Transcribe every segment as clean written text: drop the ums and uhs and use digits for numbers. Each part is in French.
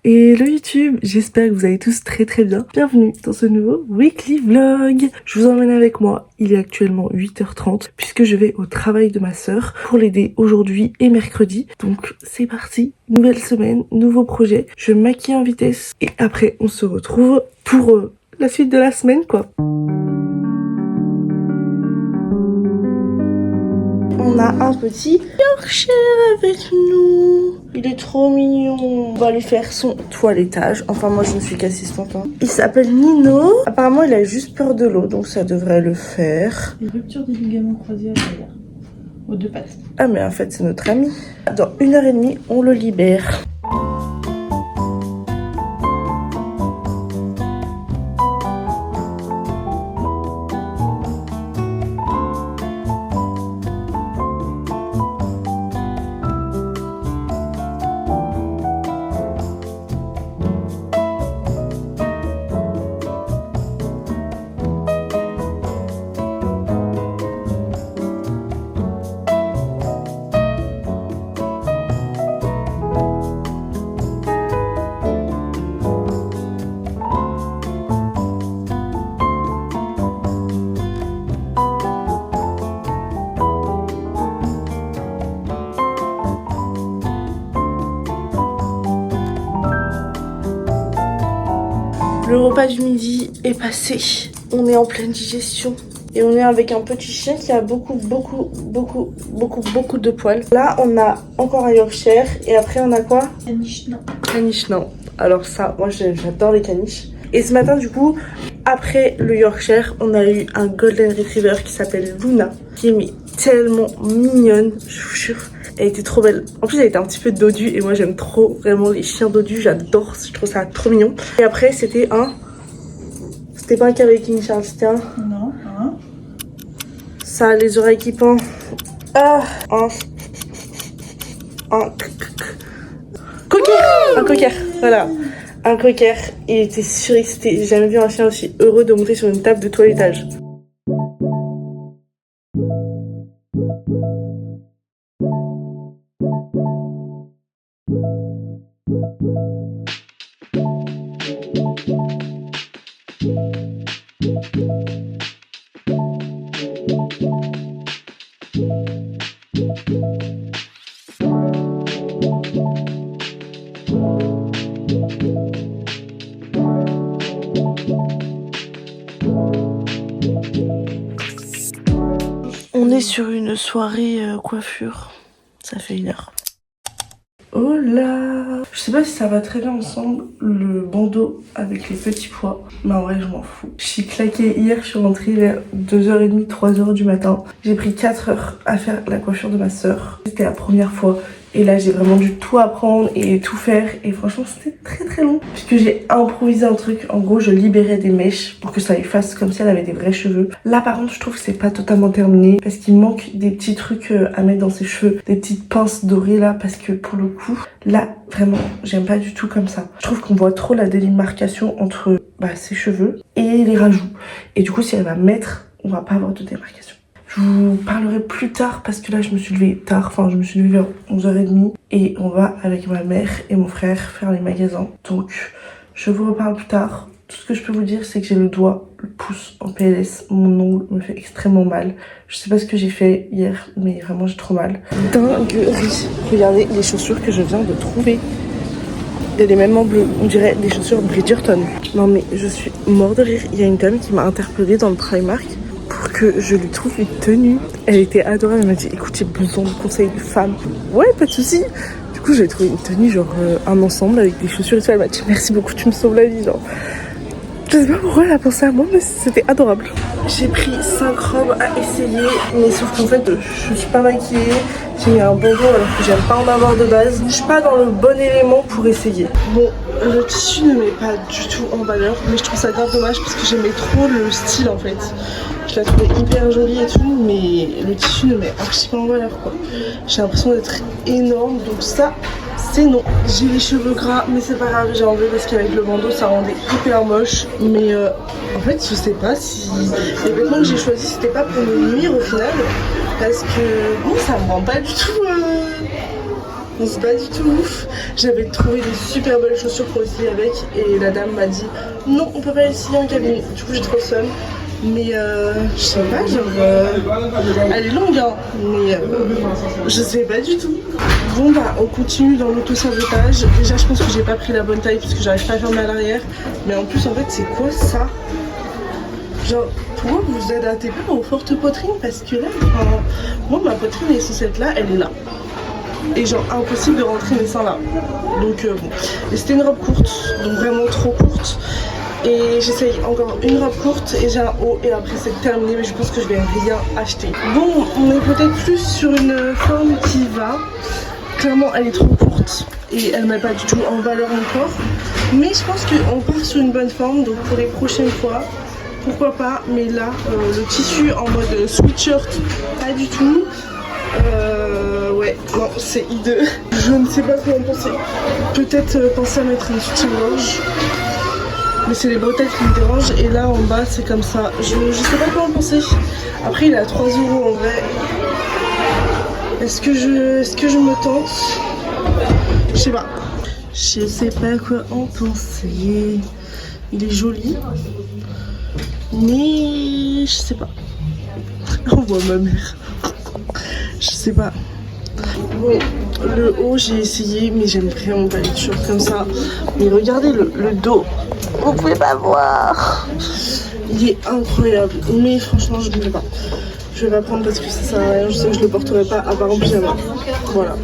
Hello YouTube, j'espère que vous allez tous très bien. Bienvenue dans ce nouveau weekly vlog. Je vous emmène avec moi, il est actuellement 8h30 puisque je vais au travail de ma sœur pour l'aider aujourd'hui et mercredi. Donc c'est parti, nouvelle semaine, nouveau projet. Je me maquille en vitesse et après on se retrouve pour la suite de la semaine quoi. On a un petit Yorkshire avec nous. Il est trop mignon. On va lui faire son toilettage. Enfin, moi, je ne suis qu'assistante. Il s'appelle Nino. Apparemment, il a juste peur de l'eau, donc ça devrait le faire. Les ruptures des ligaments croisés à l'arrière, aux deux pattes. Ah, mais en fait, c'est notre ami. Dans 1h30, on le libère. Le repas du midi est passé. On est en pleine digestion. Et on est avec un petit chien qui a beaucoup de poils. Là, on a encore un Yorkshire. Et après, on a quoi? Caniche, non. Caniche, non. Alors ça, moi, j'adore les caniches. Et ce matin, du coup, après le Yorkshire, on a eu un Golden Retriever qui s'appelle Luna. Qui est tellement mignonne, je vous jure. Elle était trop belle. En plus, elle était un petit peu dodue. Et moi, j'aime trop vraiment les chiens dodus. J'adore. Je trouve ça trop mignon. Et après, c'était un... C'était pas un Cavalier King Charles, c'était un... Non, hein. Ça a les oreilles qui pendent. Ah, un cocker. Un cocker, voilà. Un cocker. Il était surexcité. J'ai jamais vu un chien aussi heureux de monter sur une table de toilettage. On est sur une soirée coiffure. Ça fait 1 heure. Oh là! Je sais pas si ça va très bien ensemble, le bandeau avec les petits pois. Mais en vrai, je m'en fous. Je suis claquée hier, je suis rentrée vers 2h30, 3h du matin. J'ai pris 4 heures à faire la coiffure de ma sœur. C'était la première fois. Et là, j'ai vraiment dû tout apprendre et tout faire. Et franchement, c'était très long. Puisque j'ai improvisé un truc. En gros, je libérais des mèches pour que ça lui fasse comme si elle avait des vrais cheveux. Là, par contre, je trouve que c'est pas totalement terminé. Parce qu'il manque des petits trucs à mettre dans ses cheveux. Des petites pinces dorées là. Parce que pour le coup, là, vraiment, j'aime pas du tout comme ça. Je trouve qu'on voit trop la démarcation entre ses cheveux et les rajouts. Et du coup, si elle va mettre, on va pas avoir de démarcation. Je vous parlerai plus tard parce que là je me suis levée tard, enfin je me suis levée vers 11h30 et on va avec ma mère et mon frère faire les magasins. Donc je vous reparle plus tard. Tout ce que je peux vous dire c'est que j'ai le doigt, le pouce en PLS, mon ongle me fait extrêmement mal. Je sais pas ce que j'ai fait hier mais vraiment j'ai trop mal. Dinguerie. Regardez les chaussures que je viens de trouver. Il y a les mêmes en bleu, on dirait des chaussures Bridgerton. Non mais je suis mort de rire, il y a une dame qui m'a interpellée dans le Primark pour que je lui trouve une tenue. Elle était adorable, elle m'a dit écoute j'ai besoin de conseils de femmes. Ouais pas de soucis. Du coup j'ai trouvé une tenue genre un ensemble avec des chaussures et tout. Elle m'a dit merci beaucoup tu me sauves la vie genre. Je sais pas pourquoi elle a pensé à moi mais c'était adorable. J'ai pris 5 robes à essayer mais sauf qu'en fait je suis pas maquillée. J'ai mis un bandeau alors que j'aime pas en avoir de base. Je suis pas dans le bon élément pour essayer. Bon, le tissu ne met pas du tout en valeur mais je trouve ça grave dommage parce que j'aimais trop le style en fait. Je la trouvais hyper jolie et tout mais le tissu ne met archi pas en valeur quoi. J'ai l'impression d'être énorme donc ça c'est non. J'ai les cheveux gras mais c'est pas grave, j'ai enlevé parce qu'avec le bandeau ça rendait hyper moche. Mais en fait je sais pas si les vêtements que j'ai choisis c'était pas pour me nuire au final. Parce que bon ça me rend pas du tout Non, c'est pas du tout ouf. J'avais trouvé des super belles chaussures pour essayer avec et la dame m'a dit non, on peut pas essayer en cabine. Du coup, j'ai trop le seum. Mais je sais pas, genre elle est longue hein, mais je sais pas du tout. Bon bah on continue dans l'auto-sabotage. Déjà je pense que j'ai pas pris la bonne taille parce que j'arrive pas à fermer à l'arrière. Mais en plus en fait c'est quoi ça? Genre pourquoi vous vous adaptez pas aux fortes poitrines? Parce que là, moi ma poitrine est censée être là, elle est là. Et genre impossible de rentrer mes seins là. Donc bon. Et c'était une robe courte, donc vraiment trop courte. Et j'essaye encore une robe courte et j'ai un haut et après c'est terminé, mais je pense que je vais rien acheter. Bon, on est peut-être plus sur une forme qui va. Clairement elle est trop courte et elle met pas du tout en valeur mon corps. Mais je pense qu'on part sur une bonne forme, donc pour les prochaines fois, pourquoi pas. Mais là, le tissu en mode sweatshirt, pas du tout. Ouais, non, c'est hideux. Je ne sais pas quoi en penser. Peut-être penser à mettre un soutien-gorge. Mais c'est les bretelles qui me dérangent et là en bas c'est comme ça. Je sais pas quoi en penser. Après il est à 3 € en vrai. Est-ce que je me tente? Je sais pas. Je sais pas quoi en penser. Il est joli. Mais je sais pas. On voit ma mère. Je sais pas. Bon, le haut j'ai essayé mais j'aime vraiment pas les t-shirts comme ça. Mais regardez le dos. Vous pouvez pas voir. Il est incroyable. Mais franchement je ne vais pas. Je vais pas prendre parce que ça sert à rien. Je sais que je le porterai pas à part en pyjama. Voilà.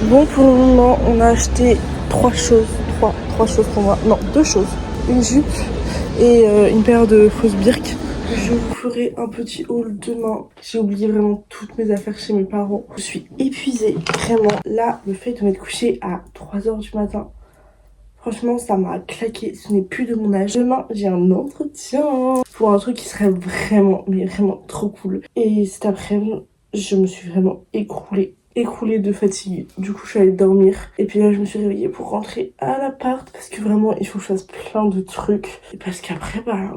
Bon pour le moment on a acheté 3 choses. 3 choses pour moi. Non 2 choses. Une jupe et une paire de fausses birks. Je vous ferai un petit haul demain. J'ai oublié vraiment toutes mes affaires chez mes parents. Je suis épuisée, vraiment. Là, le fait de m'être couchée à 3 h du matin, franchement, ça m'a claqué. Ce n'est plus de mon âge. Demain, j'ai un entretien pour un truc qui serait vraiment, mais vraiment trop cool. Et cet après-midi, je me suis vraiment écroulée de fatigue. Du coup je suis allée dormir et puis là je me suis réveillée pour rentrer à l'appart parce que vraiment il faut que je fasse plein de trucs et parce qu'après bah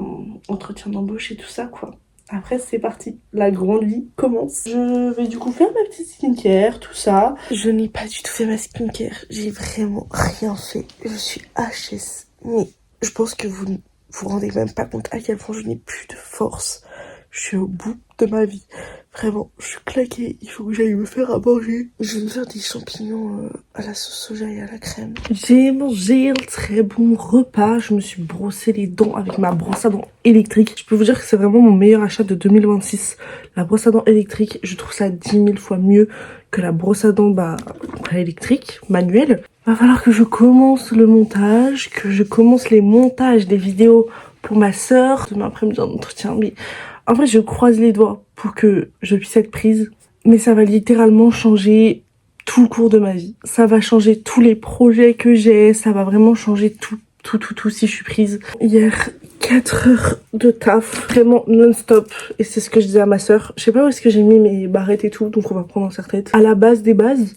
entretien d'embauche et tout ça quoi. Après c'est parti, la grande vie commence. Je vais du coup faire ma petite skincare, tout ça. Je n'ai pas du tout fait ma skincare, j'ai vraiment rien fait. Je suis HS, mais je pense que vous ne vous rendez même pas compte à quel point je n'ai plus de force. Je suis au bout de ma vie. Vraiment, je suis claquée. Il faut que j'aille me faire à manger. Je vais me faire des champignons à la sauce soja et à la crème. J'ai mangé un très bon repas. Je me suis brossé les dents avec ma brosse à dents électrique. Je peux vous dire que c'est vraiment mon meilleur achat de 2026. La brosse à dents électrique, je trouve ça 10 000 fois mieux que la brosse à dents électrique, manuelle. Va falloir que je commence le montage, que je commence les montages des vidéos pour ma sœur. Demain après-midi en entretien, mais en vrai je croise les doigts pour que je puisse être prise. Mais ça va littéralement changer tout le cours de ma vie. Ça va changer tous les projets que j'ai, ça va vraiment changer tout si je suis prise. Hier, 4 heures de taf, vraiment non-stop. Et c'est ce que je disais à ma sœur. Je sais pas où est-ce que j'ai mis mes barrettes et tout, donc on va prendre en serre-tête. À la base des bases,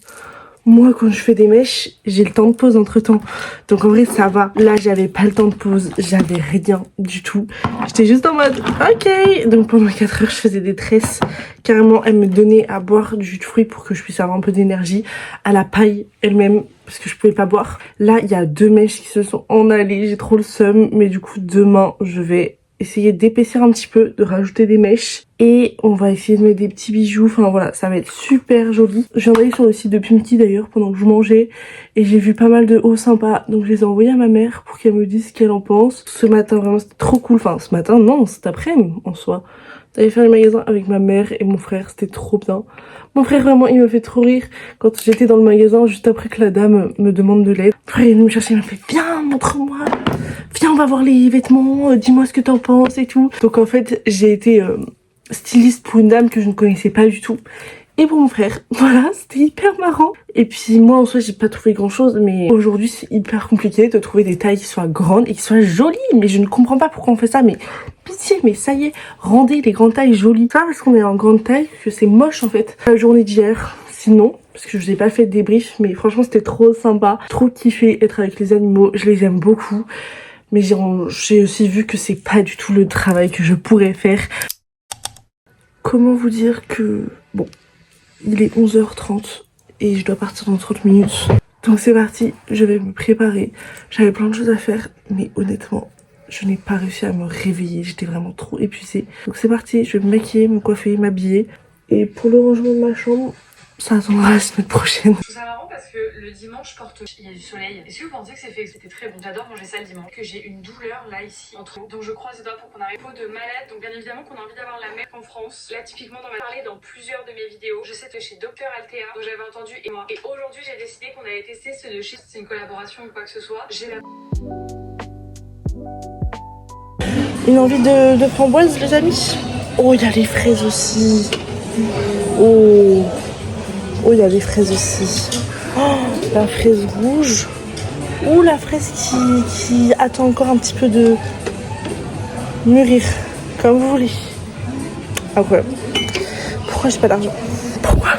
moi quand je fais des mèches, j'ai le temps de pause entre temps. Donc en vrai ça va. Là j'avais pas le temps de pause, j'avais rien du tout. J'étais juste en mode ok. Donc pendant 4 heures je faisais des tresses. Carrément elle me donnait à boire du jus de fruits pour que je puisse avoir un peu d'énergie. À la paille elle-même parce que je pouvais pas boire. Là il y a 2 mèches qui se sont en allées, j'ai trop le seum. Mais du coup demain je vais essayer d'épaissir un petit peu, de rajouter des mèches et on va essayer de mettre des petits bijoux. Enfin voilà, ça va être super joli. Je viens d'aller sur le site de Pimki d'ailleurs pendant que je mangeais et j'ai vu pas mal de hauts sympas, donc je les ai envoyés à ma mère pour qu'elle me dise ce qu'elle en pense. Ce matin vraiment c'était trop cool, enfin ce matin non, cet après-midi en soi. J'allais faire le magasin avec ma mère et mon frère, c'était trop bien. Mon frère vraiment il me fait trop rire quand j'étais dans le magasin juste après que la dame me demande de l'aide. Mon frère il est venu me chercher, il m'a fait viens montre-moi. Viens, on va voir les vêtements, dis-moi ce que t'en penses et tout. Donc en fait, j'ai été styliste pour une dame que je ne connaissais pas du tout. Et pour mon frère, voilà, c'était hyper marrant. Et puis moi en soi, j'ai pas trouvé grand chose, mais aujourd'hui c'est hyper compliqué de trouver des tailles qui soient grandes et qui soient jolies. Mais je ne comprends pas pourquoi on fait ça, mais pitié, mais ça y est, rendez les grandes tailles jolies. C'est pas parce qu'on est en grande taille que c'est moche en fait. La journée d'hier, sinon, parce que je n'ai pas fait de débrief, mais franchement c'était trop sympa. Trop kiffé être avec les animaux, je les aime beaucoup. Mais j'ai aussi vu que c'est pas du tout le travail que je pourrais faire. Comment vous dire que... Bon, il est 11h30 et je dois partir dans 30 minutes. Donc c'est parti, je vais me préparer. J'avais plein de choses à faire, mais honnêtement, je n'ai pas réussi à me réveiller. J'étais vraiment trop épuisée. Donc c'est parti, je vais me maquiller, me coiffer, m'habiller. Et pour le rangement de ma chambre, ça attendra la semaine prochaine. Je trouve ça marrant parce que le dimanche, il y a du soleil. Est-ce que vous pensez que c'était très bon? J'adore manger ça le dimanche. Que j'ai une douleur là ici entre nous. Donc je croise les doigts pour qu'on arrive au de malade. Donc bien évidemment qu'on a envie d'avoir la même en France. Là typiquement on va parler dans plusieurs de mes vidéos. Je sais que chez Dr Altea, dont j'avais entendu et moi. Et aujourd'hui j'ai décidé qu'on allait tester ceux de chez. C'est une collaboration ou quoi que ce soit. J'ai la... Une envie de framboise les amis. Oh il y a les fraises aussi. Oh il y a les fraises aussi. Oh, la fraise rouge. Ou la fraise qui attend encore un petit peu de mûrir. Comme vous voulez. Incroyable. Pourquoi j'ai pas d'argent? Pourquoi?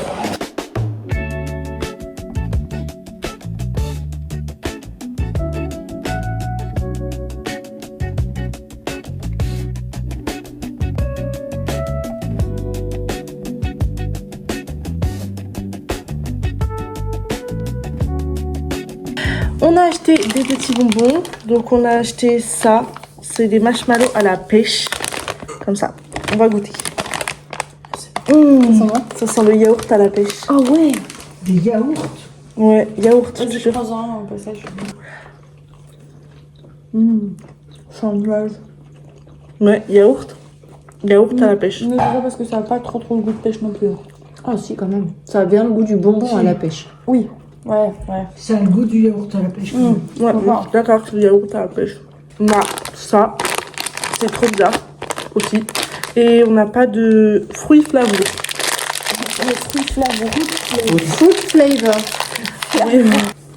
On a acheté des petits bonbons. Donc on a acheté ça. C'est des marshmallows à la pêche. Comme ça. On va goûter. Ça sent le yaourt à la pêche. Ah ouais. Des yaourts. Ouais, yaourt. Je prends un au passage. C'est un nuage. Ouais, yaourt. Yaourt à la pêche. Mais c'est ça parce que ça n'a pas trop le goût de pêche non plus. Ah si, quand même. Ça a bien le goût du bonbon à la pêche. Oui. Ouais. Ça a le goût du yaourt à la pêche. quand même. Ouais, d'accord, c'est le yaourt à la pêche. On a ça. C'est trop bizarre aussi. Et on n'a pas de fruits flavaux. Les fruits flavors. Fruit flavor.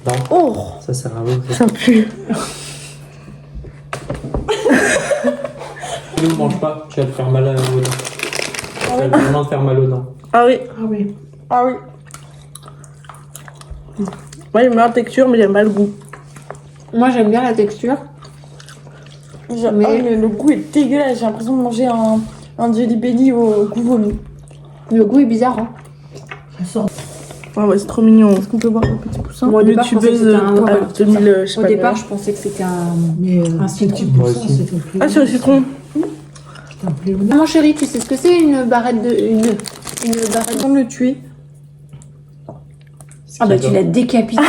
Non, Oh, ça sert à rien. ça pue. Ne mange pas, tu vas te faire mal aux dents. Tu vas vraiment te faire mal aux dents. Ah oui. Ah oui. Ah oui. Moi, j'aime bien la texture, mais j'aime pas le goût. Moi, j'aime bien la texture. Mais le goût est dégueulasse. J'ai l'impression de manger un jelly belly au goût vomi. Le goût est bizarre, hein. Ça sent. Ah ouais, c'est trop mignon. Est-ce qu'on peut voir le petit poussin? Moi, au départ, je pensais que c'était un... à 2000, je sais Au pas départ, quoi. je pensais que c'était un Mais citron. petit poussin, c'est un Ah, c'est le citron. Maman chérie, tu sais ce que c'est une barrette de... Une barrette... On le tuer. Ah bah tu l'as décapité.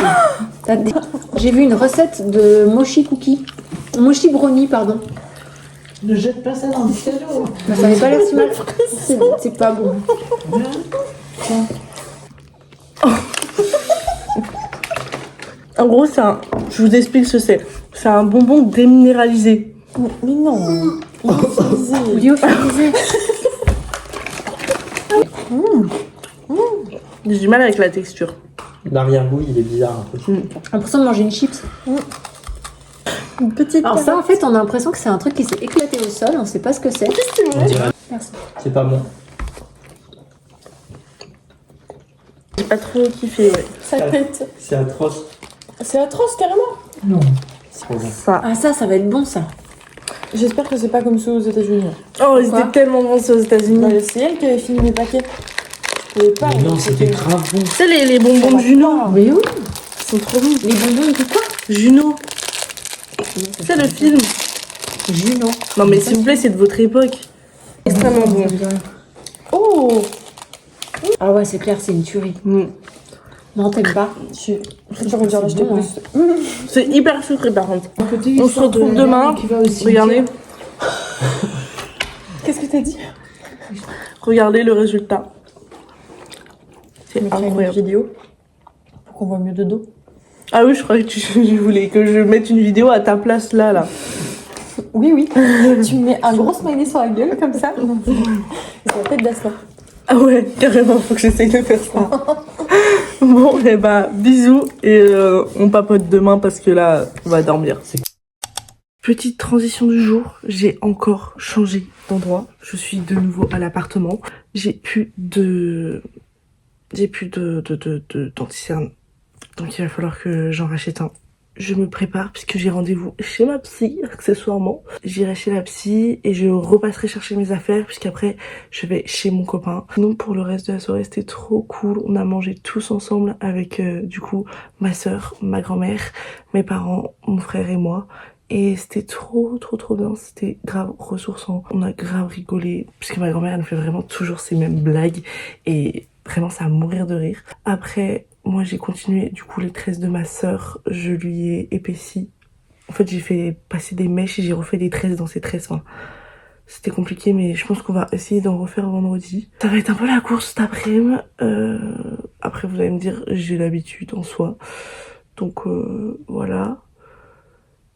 J'ai vu une recette de mochi cookie. Mochi brownie, pardon. Ne jette pas ça dans le cadeau. Bah, ça n'est pas l'air si mal. C'est pas bon. En gros, c'est un... Je vous explique ce que c'est. C'est un bonbon déminéralisé. Mais non. Lyophilisé. J'ai du mal avec la texture. L'arrière-goût, il est bizarre un peu. L'impression de manger une chips. Une petite. Alors ça, en fait, on a l'impression que c'est un truc qui s'est éclaté au sol. On sait pas ce que c'est. On dirait. Merci. C'est pas bon. J'ai pas trop kiffé, ouais. Ça pète. C'est atroce. C'est atroce carrément. Non. C'est trop bon. Ça. Ah ça va être bon ça. J'espère que c'est pas comme ceux aux États-Unis. Oh, ils Quoi étaient tellement bons aux États-Unis. C'est elle qui avait fini les paquets. Je pouvais pas. Mais non, c'était grave bon. Tu sais, les bonbons de Juno. Mais oui. Ils sont trop bons. Les bonbons de quoi? Juno. C'est le film. Juno. Non, mais s'il vous plaît, c'est de votre époque. Extrêmement bon. Oh. Ah ouais, c'est clair, c'est une tuerie. Mm. Non, t'aimes pas? Je vais dire acheter bon, plus. C'est hyper sucré par contre. Côté On se retrouve demain. Qui va aussi Regardez. Qu'est-ce que t'as dit? Regardez le résultat. C'est Je mettrai une incroyable. vidéo pour qu'on voit mieux de dos. Ah oui, je croyais que tu voulais que je mette une vidéo à ta place là. Oui. Tu me mets un gros smiley sur la gueule comme ça. C'est la tête d'Asma. Ah ouais, carrément, faut que j'essaye de faire ça. Bon, et bah, bisous et on papote demain parce que là, on va dormir. Petite transition du jour, j'ai encore changé d'endroit. Je suis de nouveau à l'appartement. J'ai plus de d'anti-cerne. Donc il va falloir que j'en rachète un. je me prépare puisque j'ai rendez-vous chez ma psy, accessoirement. J'irai chez la psy et je repasserai chercher mes affaires puisqu'après je vais chez mon copain. Sinon pour le reste de la soirée c'était trop cool. On a mangé tous ensemble avec du coup ma soeur, ma grand-mère, mes parents, mon frère et moi. Et c'était trop bien, c'était grave ressourçant. On a grave rigolé puisque ma grand-mère elle nous fait vraiment toujours ces mêmes blagues et vraiment ça à mourir de rire. Après moi j'ai continué du coup les tresses de ma sœur, je lui ai épaissi. En fait j'ai fait passer des mèches et j'ai refait des tresses dans ses tresses. Enfin, c'était compliqué mais je pense qu'on va essayer d'en refaire vendredi. Ça va être un peu la course cet après-midi. Après vous allez me dire j'ai l'habitude en soi. Donc voilà.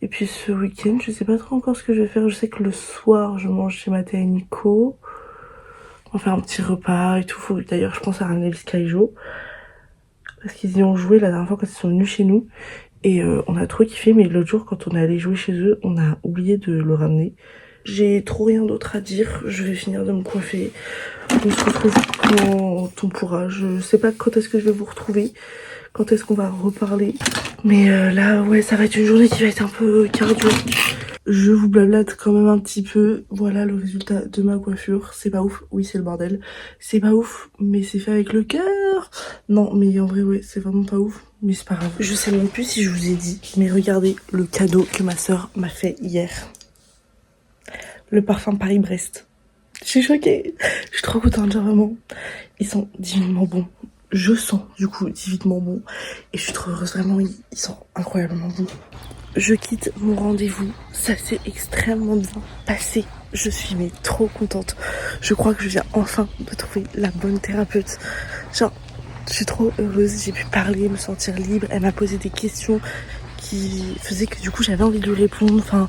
Et puis ce week-end je sais pas trop encore ce que je vais faire. Je sais que le soir je mange chez Mathéa et Nico. On va faire un petit repas et tout. D'ailleurs je pense à ramener le Skyjo. Parce qu'ils y ont joué la dernière fois quand ils sont venus chez nous. Et on a trop kiffé, mais l'autre jour quand on est allé jouer chez eux, on a oublié de le ramener. J'ai trop rien d'autre à dire, je vais finir de me coiffer. On se retrouve quand on pourra. Je sais pas quand est-ce que je vais vous retrouver, quand est-ce qu'on va reparler. Mais là, ouais, ça va être une journée qui va être un peu cardio. Je vous blablate quand même un petit peu. Voilà le résultat de ma coiffure. C'est pas ouf. Oui, c'est le bordel. C'est pas ouf, mais c'est fait avec le cœur. Non, mais en vrai, ouais, c'est vraiment pas ouf. Mais c'est pas grave. Je sais même plus si je vous ai dit, mais regardez le cadeau que ma soeur m'a fait hier. Le parfum Paris-Brest. Je suis choquée. Je suis trop contente, genre vraiment. Ils sont divinement bons. Je sens du coup divinement bons. Et je suis trop heureuse, vraiment, ils sont incroyablement bons. Je quitte mon rendez-vous, ça s'est extrêmement bien passé. Je suis mais trop contente. Je crois que je viens enfin de trouver la bonne thérapeute. Genre, je suis trop heureuse, j'ai pu parler, me sentir libre. Elle m'a posé des questions qui faisaient que du coup j'avais envie de lui répondre. Enfin,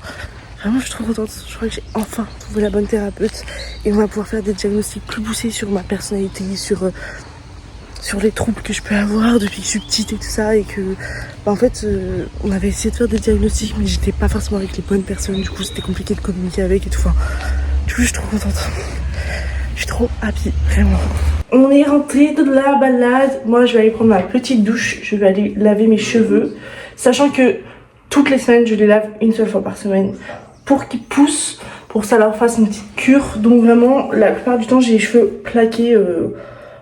vraiment je suis trop contente. Je crois que j'ai enfin trouvé la bonne thérapeute. Et on va pouvoir faire des diagnostics plus poussés sur ma personnalité, sur les troubles que je peux avoir depuis que je suis petite et tout ça. Et que en fait on avait essayé de faire des diagnostics mais j'étais pas forcément avec les bonnes personnes, du coup c'était compliqué de communiquer avec et tout. Enfin, du coup je suis trop contente, je suis trop happy, vraiment. On est rentré de la balade, moi je vais aller prendre ma petite douche, je vais aller laver mes cheveux, sachant que toutes les semaines je les lave une seule fois par semaine pour qu'ils poussent, pour que ça leur fasse une petite cure. Donc vraiment la plupart du temps j'ai les cheveux plaqués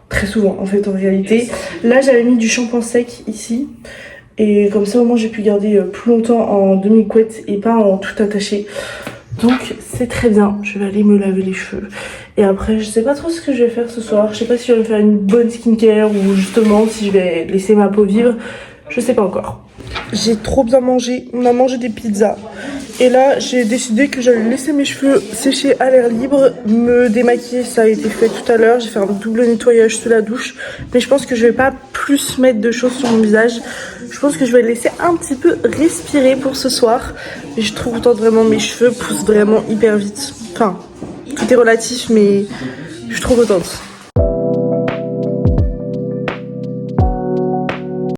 très souvent en fait en réalité. Là j'avais mis du shampoing sec ici et comme ça au moins j'ai pu garder plus longtemps en demi-couette et pas en tout attaché. Donc c'est très bien, je vais aller me laver les cheveux. Et après je sais pas trop ce que je vais faire ce soir. Je sais pas si je vais faire une bonne skincare ou justement si je vais laisser ma peau vivre. Je sais pas encore. J'ai trop bien mangé, on a mangé des pizzas. Et là j'ai décidé que j'allais laisser mes cheveux sécher à l'air libre. Me démaquiller, ça a été fait tout à l'heure. J'ai fait un double nettoyage sous la douche. Mais je pense que je vais pas plus mettre de choses sur mon visage. Je pense que je vais laisser un petit peu respirer pour ce soir. Et je suis trop contente, vraiment mes cheveux poussent vraiment hyper vite. Enfin, tout est relatif mais je suis trop contente.